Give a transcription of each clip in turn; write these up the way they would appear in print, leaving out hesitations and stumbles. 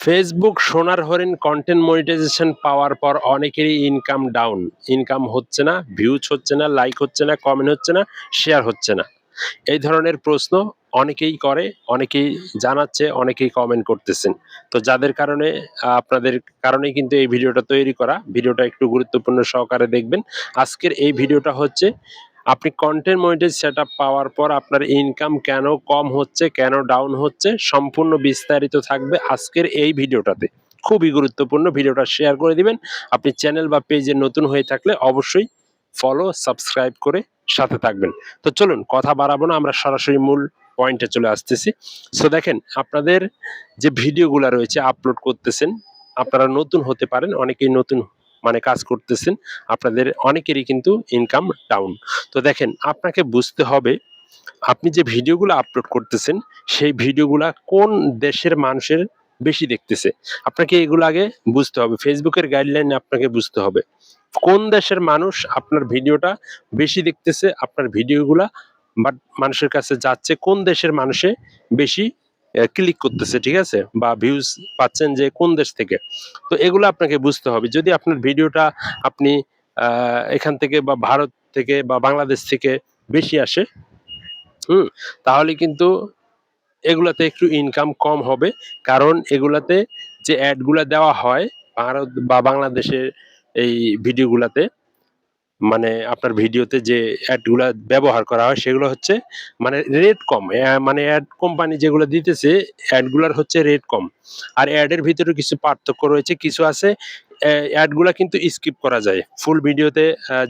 Facebook সোনার হরিণ content monetization পাওয়ার পর অনেকেরই ইনকাম ডাউন। ইনকাম হচ্ছে না, ভিউজ হচ্ছে না, লাইক হচ্ছে না, কমেন্ট হচ্ছে না, শেয়ার হচ্ছে না। এই ধরনের প্রশ্ন অনেকেই করে, অনেকেই জানাচ্ছে, অনেকেই কমেন্ট করতেছেন। তো যাদের কারণে আপনাদের কারণেই কিন্তু এই ভিডিওটা তৈরি করা। ভিডিওটা একটু গুরুত্বপূর্ণ সহকারে দেখবেন। আজকের এই ভিডিওটা হচ্ছে আপনি কন্টেন্ট মনিটাইজ সেটআপ পাওয়ার পর আপনার ইনকাম কেন কম হচ্ছে, কেন ডাউন হচ্ছে, সম্পূর্ণ বিস্তারিত থাকবে আজকের এই ভিডিওটাতে। খুবই গুরুত্বপূর্ণ, ভিডিওটা শেয়ার করে দিবেন। আপনি চ্যানেল বা পেজে নতুন হয়ে থাকলে অবশ্যই ফলো, সাবস্ক্রাইব করে সাথে থাকবেন। তো চলুন কথা বাড়াবো না, আমরা সরাসরি মূল পয়েন্টে চলে আসতেছি। সো দেখেন, আপনাদের যে ভিডিওগুলা রয়েছে আপলোড করতেছেন, আপনারা নতুন হতে পারেন, অনেকেই নতুন মানে কাজ করতেছেন, আপনাদের অনেকেরই কিন্তু ইনকাম ডাউন। তো দেখেন, আপনাকে বুঝতে হবে আপনি যে ভিডিওগুলো আপলোড করতেছেন সেই ভিডিওগুলা কোন দেশের মানুষের বেশি দেখতেছে। আপনাকে এগুলো আগে বুঝতে হবে। ফেসবুকের গাইডলাইন আপনাকে বুঝতে হবে কোন দেশের মানুষ আপনার ভিডিওটা বেশি দেখতেছে, আপনার ভিডিওগুলা বাট মানুষের কাছে যাচ্ছে কোন দেশের মানুষে বেশি ক্লিক করতেছে, ঠিক আছে, বা ভিউজ পাচ্ছেন যে কোন দেশ থেকে। তো এগুলো আপনাকে বুঝতে হবে। যদি আপনার ভিডিওটা আপনি এখান থেকে বা ভারত থেকে বা বাংলাদেশ থেকে বেশি আসে, তাহলে কিন্তু এগুলাতে একটু ইনকাম কম হবে। কারণ এগুলাতে যে অ্যাডগুলা দেওয়া হয় ভারত বা বাংলাদেশের এই ভিডিওগুলাতে, মানে আপনার ভিডিওতে যে অ্যাডগুলা ব্যবহার করা হয় সেগুলো হচ্ছে মানে রেট কম। মানে অ্যাড কোম্পানি যেগুলো দিতেছে অ্যাডগুলার হচ্ছে রেট কম। আর অ্যাডের ভিতরে কিছু পার্থক্য রয়েছে। কিছু আছে অ্যাডগুলা কিন্তু স্কিপ করা যায়। ফুল ভিডিওতে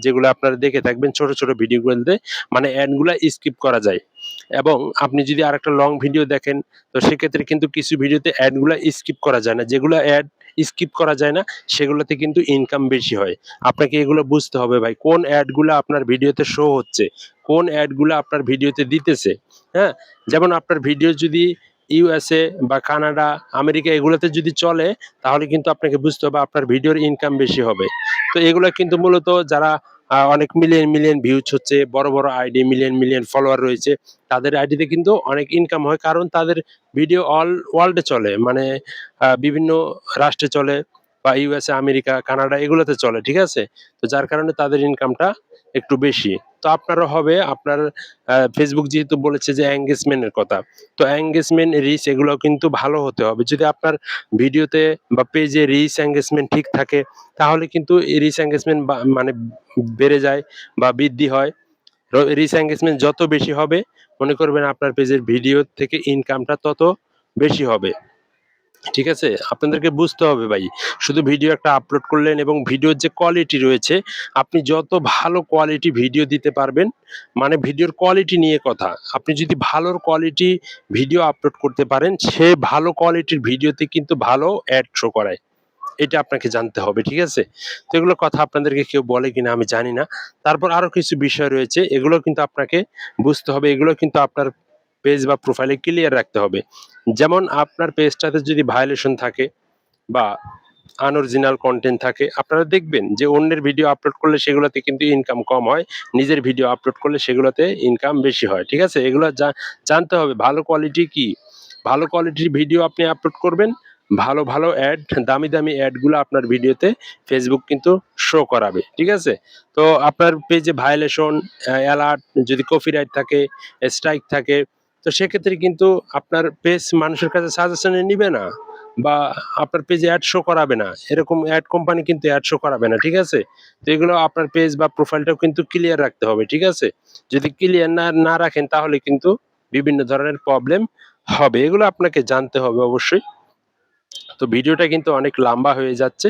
যেগুলো আপনারা দেখে থাকবেন ছোট, ছোট ভিডিওগুলোতে মানে অ্যাডগুলা স্কিপ করা যায়। এবং আপনি যদি আরেকটা লং ভিডিও দেখেন তো সেক্ষেত্রে কিন্তু কিছু ভিডিওতে অ্যাডগুলা স্কিপ করা যায় না। যেগুলো অ্যাড স্কিপ করা যায় না সেগুলোতে কিন্তু ইনকাম বেশি হয়। আপনাকে এগুলো বুঝতে হবে ভাই। কোন অ্যাডগুলা আপনার ভিডিওতে শো হচ্ছে, কোন অ্যাডগুলা আপনার ভিডিওতে দিতেছে, হ্যাঁ? যেমন আপনার ভিডিও যদি ইউএসএ বা কানাডা, আমেরিকা এগুলোতে যদি চলে তাহলে কিন্তু আপনাকে বুঝতে হবে আপনার ভিডিওর ইনকাম বেশি হবে। তো এগুলা কিন্তু মূলত যারা অনেক মিলিয়ন, মিলিয়ন ভিউজ হচ্ছে, বড়, বড় আইডি মিলিয়ন, মিলিয়ন ফলোয়ার রয়েছে, তাদের আইডিতে কিন্তু অনেক ইনকাম হয়। কারণ তাদের ভিডিও অল ওয়ার্ল্ডে চলে। মানে বিভিন্ন রাষ্ট্রে চলে বা ইউএসএ, আমেরিকা, কানাডা এগুলোতে চলে, ঠিক আছে? তো যার কারণে তাদের ইনকামটা একটু বেশি। তো আপনারও হবে আপনার ফেসবুক যেহেতু বলেছে যে এনগেজমেন্ট এর কথা। তো এনগেজমেন্ট, রিচ এগুলো কিন্তু ভালো হতে হবে। যদি আপনার ভিডিওতে বা পেজে রিচ এনগেজমেন্ট ঠিক থাকে তাহলে কিন্তু এই রিচ এনগেজমেন্ট মানে বেড়ে যায় বা বৃদ্ধি হয়। রিচ এনগেজমেন্ট যত বেশি হবে মনে করবেন আপনার পেজের ভিডিও থেকে ইনকামটা তত বেশি হবে। ঠিক আছে? আপনাদেরকে বুঝতে হবে ভাই। শুধু ভিডিও একটা আপলোড করলেন এবং ভিডিওর যে কোয়ালিটি রয়েছে, আপনি যত ভালো কোয়ালিটি ভিডিও দিতে পারবেন, মানে ভিডিওর কোয়ালিটি নিয়ে কথা। আপনি যদি ভালোর কোয়ালিটি ভিডিও আপলোড করতে পারেন, সে ভালো কোয়ালিটির ভিডিওতে কিন্তু ভালো অ্যাড শো করায়। এটা আপনাকে জানতে হবে, ঠিক আছে? তো এগুলো কথা আপনাদেরকে কেউ বলে কিনা আমি জানি না। তারপর আরো কিছু বিষয় রয়েছে, এগুলো কিন্তু আপনাকে বুঝতে হবে। এগুলো কিন্তু আপনার পেজ বা প্রোফাইলে ক্লিয়ার রাখতে হবে। যেমন আপনার পেজটাতে যদি ভায়োলেশন থাকে বা আনঅরিজিনাল কনটেন্ট থাকে, আপনারা দেখবেন যে অন্যের ভিডিও আপলোড করলে সেগুলোতে কিন্তু ইনকাম কম হয়। নিজের ভিডিও আপলোড করলে সেগুলোতে ইনকাম বেশি হয়। ঠিক আছে? এগুলো জানতে হবে ভালো কোয়ালিটি কি? ভালো কোয়ালিটির ভিডিও আপনি আপলোড করবেন। ভালো, ভালো অ্যাড, দামি, দামি অ্যাডগুলো আপনার ভিডিওতে ফেসবুক কিন্তু শো করাবে। ঠিক আছে? তো আপনার পেজে ভায়োলেশন, অ্যালার্ট যদি কপিরাইট থাকে, স্ট্রাইক থাকে, তো সেক্ষেত্রে কিন্তু আপনার পেজ মানুষের কাছে সাজেশনে নিবে না বা আপনার পেজে অ্যাড শো করাবে না। এরকম অ্যাড কোম্পানি কিন্তু অ্যাড শো করাবে না। ঠিক আছে? তো এগুলো আপনার পেজ বা প্রোফাইলটাও কিন্তু ক্লিয়ার রাখতে হবে। ঠিক আছে? যদি ক্লিয়ার না রাখেন তাহলে কিন্তু বিভিন্ন ধরনের প্রবলেম হবে। এগুলো আপনাকে জানতে হবে অবশ্যই। তো ভিডিওটা কিন্তু অনেক লম্বা হয়ে যাচ্ছে।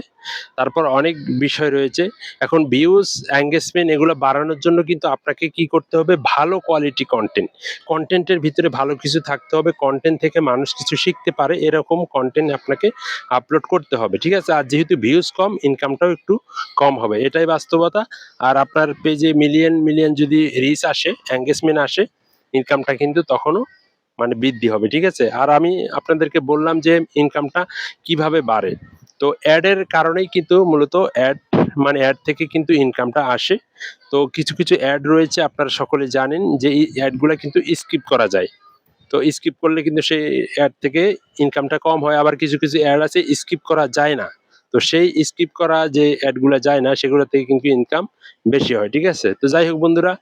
তারপর অনেক বিষয় রয়েছে। এখন ভিউজ, এনগেজমেন্ট এগুলো বাড়ানোর জন্য কিন্তু আপনাকে কি করতে হবে? ভালো কোয়ালিটি কনটেন্ট। কনটেন্টের ভিতরে ভালো কিছু থাকতে হবে। কনটেন্ট থেকে মানুষ কিছু শিখতে পারে এরকম কনটেন্ট আপনাকে আপলোড করতে হবে। ঠিক আছে? আর যেহেতু ভিউজ কম, ইনকামটাও একটু কম হবে। এটাই বাস্তবতা। আর আপনার পেজে মিলিয়ন, মিলিয়ন যদি রিচ আসে, এনগেজমেন্ট আসে, ইনকামটা কিন্তু তখনও মানে বৃদ্ধি হবে। ঠিক আছে? আর আমি আপনাদেরকে বললাম যে ইনকামটা কিভাবে বাড়ে। তো অ্যাডের কারণেই কিন্তু মূলত মানে অ্যাড থেকে কিন্তু ইনকামটা আসে। তো কিছু, কিছু অ্যাড রয়েছে আপনারা সকলে জানেন যে এই অ্যাডগুলা কিন্তু স্কিপ করা যায়। তো স্কিপ করলে কিন্তু সেই অ্যাড থেকে ইনকামটা কম হয়। আবার কিছু কিছু অ্যাড আছে স্কিপ করা যায় না, তো সেই স্কিপ করা যে অ্যাডগুলো যায় না সেগুলো থেকে কিন্তু ইনকাম বেশি হয়। ঠিক আছে, তো যাই হোক বন্ধুরা,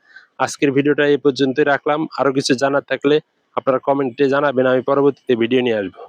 আজকের ভিডিওটা এই পর্যন্তই রাখলাম। আরো কিছু জানার থাকলে আপনারা কমেন্টে জানাবেন, আমি পরবর্তীতে ভিডিও নিয়ে আসবো।